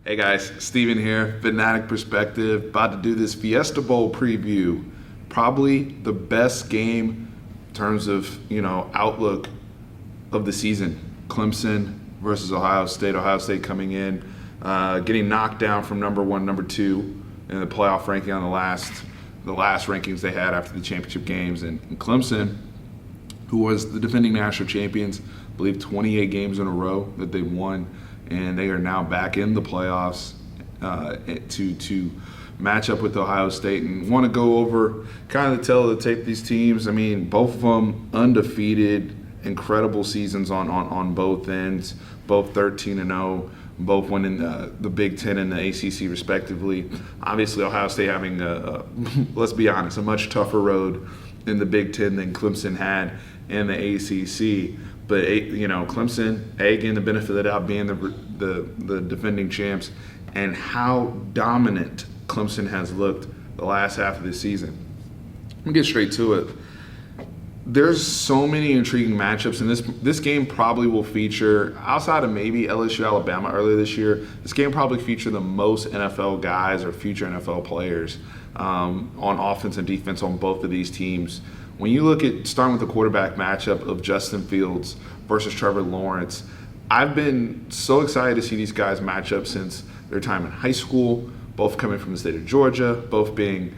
Hey guys, Steven here, Fanatic Perspective, about to do this Fiesta Bowl preview. Probably the best game in terms of, outlook of the season. Clemson versus Ohio State. Ohio State coming in, getting knocked down from number one, number two in the playoff ranking on the last rankings they had after the championship games. And Clemson, who was the defending national champions, I believe 28 games in a row that they won, and they are now back in the playoffs to match up with Ohio State, and want to go over kind of the tale of the tape these teams. I mean, both of them undefeated, incredible seasons on both ends, both 13-0, both winning the Big Ten and the ACC respectively. Obviously, Ohio State having, let's be honest, a much tougher road in the Big Ten than Clemson had in the ACC. But Clemson, getting the benefit of the doubt, being the defending champs, and how dominant Clemson has looked the last half of the season. Let me get straight to it. There's so many intriguing matchups, and this game probably will feature, outside of maybe LSU, Alabama earlier this year, this game probably feature the most NFL guys or future NFL players on offense and defense on both of these teams. When you look at starting with the quarterback matchup of Justin Fields versus Trevor Lawrence, I've been so excited to see these guys match up since their time in high school, both coming from the state of Georgia, both being,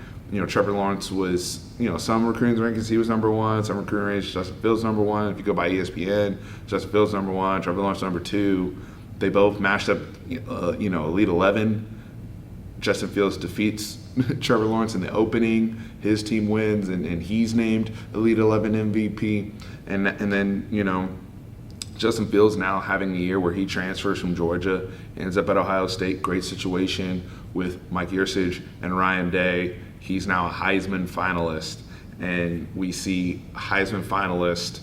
Trevor Lawrence was, some recruiting rankings he was number one, some recruiting rankings Justin Fields number one. If you go by ESPN, Justin Fields number one, Trevor Lawrence number two. They both matched up, Elite 11. Justin Fields defeats Trevor Lawrence in the opening. His team wins, and he's named Elite 11 MVP. And then, Justin Fields now having a year where he transfers from Georgia, ends up at Ohio State. Great situation with Mike Yurcich and Ryan Day. He's now a Heisman finalist. And we see Heisman finalist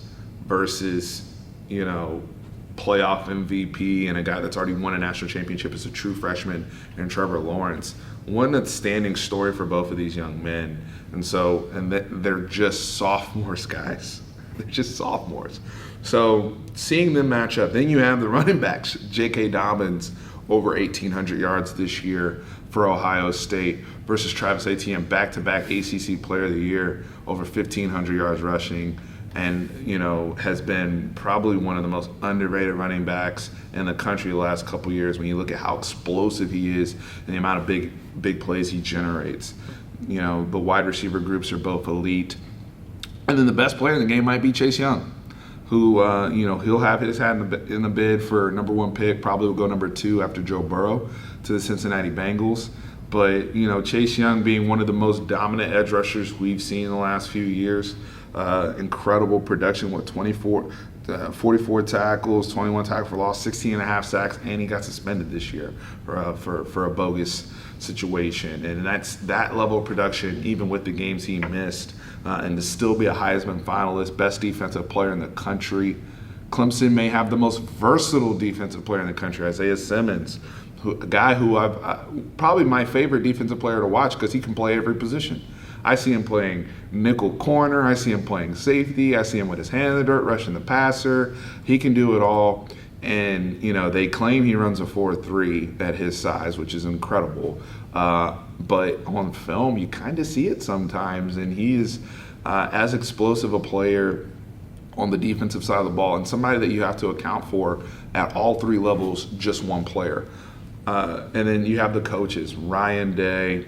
versus, playoff MVP and a guy that's already won a national championship as a true freshman, and Trevor Lawrence. One outstanding story for both of these young men. And they're just sophomores, guys. They're just sophomores. So seeing them match up, then you have the running backs, J.K. Dobbins, over 1,800 yards this year for Ohio State, versus Travis Etienne, back-to-back ACC Player of the Year, over 1,500 yards rushing, and has been probably one of the most underrated running backs in the country the last couple years when you look at how explosive he is and the amount of big plays he generates. The wide receiver groups are both elite. And then the best player in the game might be Chase Young, who he'll have his hat in the bid for number one pick, probably will go number two after Joe Burrow to the Cincinnati Bengals. But Chase Young being one of the most dominant edge rushers we've seen in the last few years. Incredible production with 44 tackles, 21 tackles for loss, 16.5 sacks, and he got suspended this year for a bogus situation. And that's that level of production, even with the games he missed, and to still be a Heisman finalist, best defensive player in the country. Clemson may have the most versatile defensive player in the country, Isaiah Simmons, a guy who I've probably my favorite defensive player to watch because he can play every position. I see him playing nickel corner. I see him playing safety. I see him with his hand in the dirt, rushing the passer. He can do it all. And, they claim he runs a 4.3 at his size, which is incredible. But on film, you kind of see it sometimes. And he is as explosive a player on the defensive side of the ball, and somebody that you have to account for at all three levels, just one player. And then you have the coaches, Ryan Day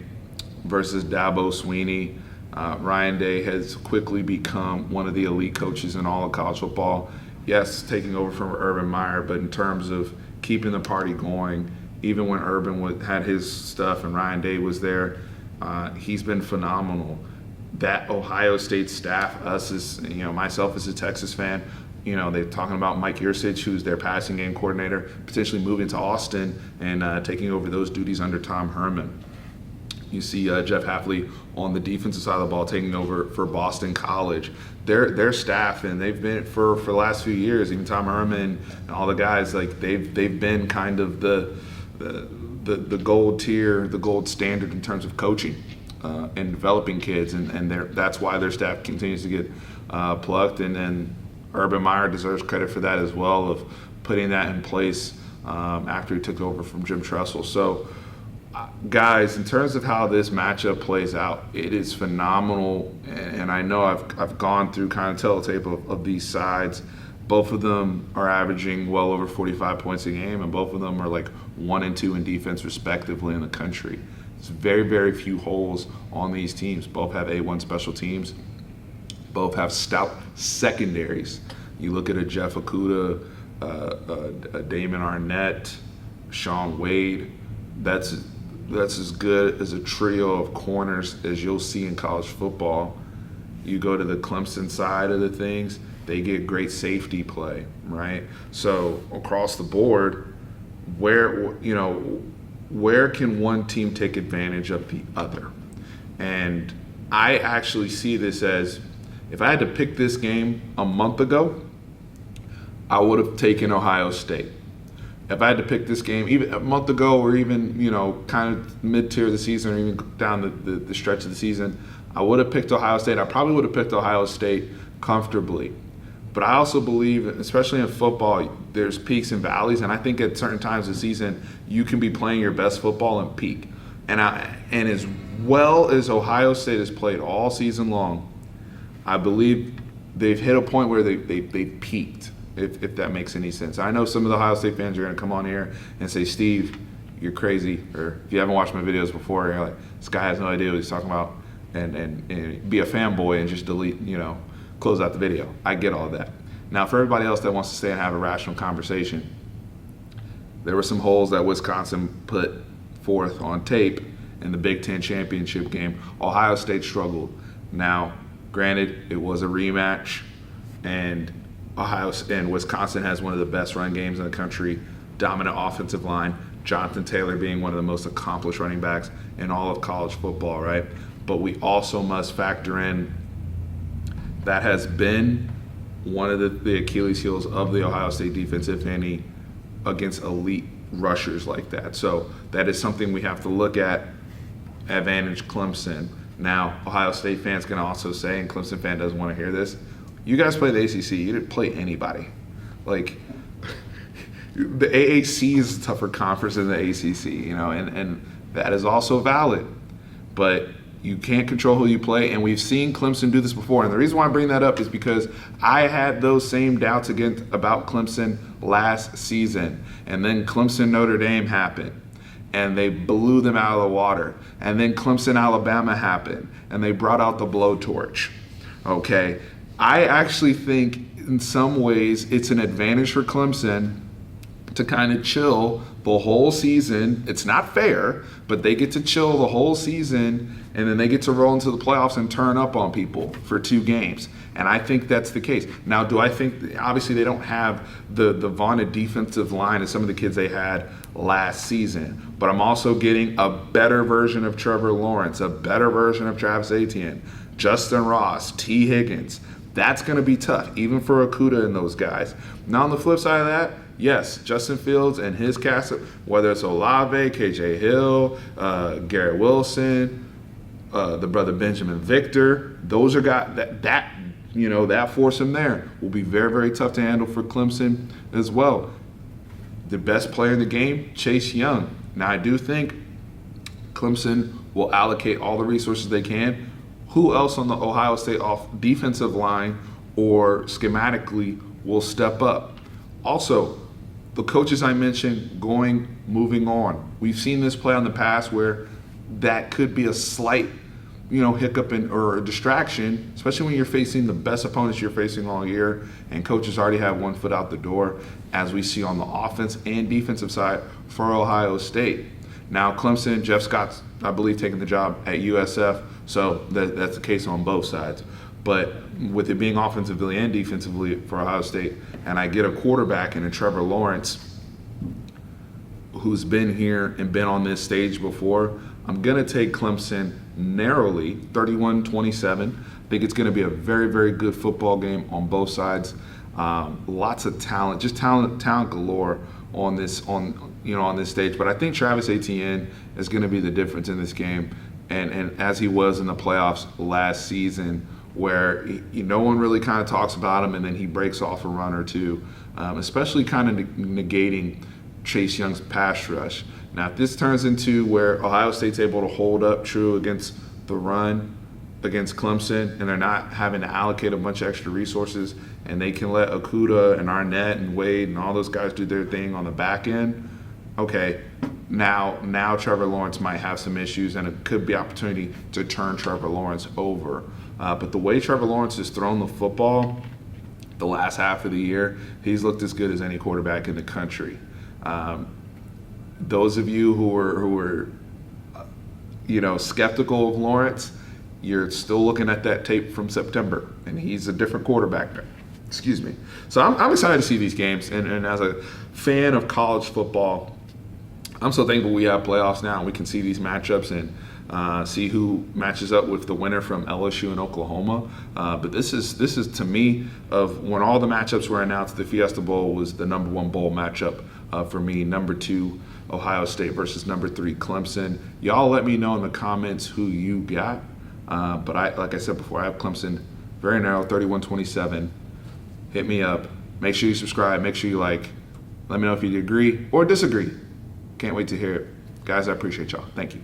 versus Dabo Swinney. Ryan Day has quickly become one of the elite coaches in all of college football. Yes, taking over from Urban Meyer, but in terms of keeping the party going, even when Urban had his stuff and Ryan Day was there, he's been phenomenal. That Ohio State staff, us as myself as a Texas fan, they're talking about Mike Yurcich, who's their passing game coordinator, potentially moving to Austin and taking over those duties under Tom Herman. You see Jeff Hafley on the defensive side of the ball taking over for Boston College. Their staff, and they've been for the last few years, even Tom Herman and all the guys, like they've been kind of the gold tier, the gold standard in terms of coaching and developing kids, and that's why their staff continues to get plucked. And then Urban Meyer deserves credit for that as well, of putting that in place after he took over from Jim Tressel. So, guys, in terms of how this matchup plays out, it is phenomenal. And I know I've gone through kind of teletape of these sides. Both of them are averaging well over 45 points a game, and both of them are like 1 and 2 in defense respectively in the country. There's very, very few holes on these teams. Both have A1 special teams. Both have stout secondaries. You look at a Jeff Okudah, a Damon Arnett, Sean Wade. That's as good as a trio of corners as you'll see in college football. You go to the Clemson side of the things, they get great safety play, right? So across the board, where can one team take advantage of the other? And I actually see this as, if I had to pick this game a month ago, I would have taken Ohio State. If I had to pick this game even a month ago, or even kind of mid-tier of the season, or even down the stretch of the season, I would have picked Ohio State. I probably would have picked Ohio State comfortably. But I also believe, especially in football, there's peaks and valleys, and I think at certain times of the season, you can be playing your best football and peak. And as well as Ohio State has played all season long, I believe they've hit a point where they've peaked, if that makes any sense. I know some of the Ohio State fans are going to come on here and say, Steve, you're crazy. Or if you haven't watched my videos before, you're like, this guy has no idea what he's talking about, and be a fanboy and just delete, close out the video. I get all that. Now, for everybody else that wants to stay and have a rational conversation, there were some holes that Wisconsin put forth on tape in the Big Ten championship game. Ohio State struggled. Now, granted, it was a rematch, and Wisconsin has one of the best run games in the country, dominant offensive line, Jonathan Taylor being one of the most accomplished running backs in all of college football, right? But we also must factor in that has been one of the Achilles heels of the Ohio State defense, if any, against elite rushers like that. So that is something we have to look at. Advantage Clemson. Now, Ohio State fans can also say, and Clemson fan doesn't want to hear this, you guys play the ACC. You didn't play anybody. Like, the AAC is a tougher conference than the ACC, and that is also valid. But you can't control who you play, and we've seen Clemson do this before. And the reason why I bring that up is because I had those same doubts about Clemson last season. And then Clemson Notre Dame happened, and they blew them out of the water. And then Clemson Alabama happened, and they brought out the blowtorch. Okay? I actually think in some ways it's an advantage for Clemson to kind of chill the whole season. It's not fair, but they get to chill the whole season, and then they get to roll into the playoffs and turn up on people for 2 games. And I think that's the case. Now, do I think, obviously they don't have the vaunted defensive line as some of the kids they had last season, but I'm also getting a better version of Trevor Lawrence, a better version of Travis Etienne, Justin Ross, T. Higgins. That's going to be tough, even for Okudah and those guys. Now, on the flip side of that, yes, Justin Fields and his cast, whether it's Olave, KJ Hill, Garrett Wilson, the brother Benjamin Victor, those are guys that foursome there will be very, very tough to handle for Clemson as well. The best player in the game, Chase Young. Now, I do think Clemson will allocate all the resources they can. Who else on the Ohio State defensive line or schematically will step up? Also, the coaches I mentioned moving on. We've seen this play in the past where that could be a slight, hiccup or a distraction, especially when you're facing the best opponents you're facing all year, and coaches already have one foot out the door, as we see on the offense and defensive side for Ohio State. Now, Clemson, Jeff Scott's, I believe, taking the job at USF, so that's the case on both sides. But with it being offensively and defensively for Ohio State, and I get a quarterback in a Trevor Lawrence who's been here and been on this stage before, I'm going to take Clemson narrowly, 31-27. I think it's going to be a very, very good football game on both sides. Lots of talent, just talent galore on this stage. But I think Travis Etienne is going to be the difference in this game, and as he was in the playoffs last season, where no one really kind of talks about him, and then he breaks off a run or two, especially kind of negating Chase Young's pass rush. Now, if this turns into where Ohio State's able to hold up true against the run against Clemson, and they're not having to allocate a bunch of extra resources, and they can let Okudah and Arnett and Wade and all those guys do their thing on the back end, okay, now Trevor Lawrence might have some issues, and it could be opportunity to turn Trevor Lawrence over. But the way Trevor Lawrence has thrown the football the last half of the year, he's looked as good as any quarterback in the country. Those of you who were skeptical of Lawrence, you're still looking at that tape from September, and he's a different quarterback now. Excuse me. So I'm excited to see these games, and as a fan of college football, I'm so thankful we have playoffs now, and we can see these matchups and see who matches up with the winner from LSU and Oklahoma. But this is to me, of when all the matchups were announced, the Fiesta Bowl was the number one bowl matchup for me. Number 2, Ohio State versus number 3, Clemson. Y'all let me know in the comments who you got. But like I said before, I have Clemson very narrow, 31-27. Hit me up. Make sure you subscribe. Make sure you like. Let me know if you agree or disagree. Can't wait to hear it. Guys, I appreciate y'all. Thank you.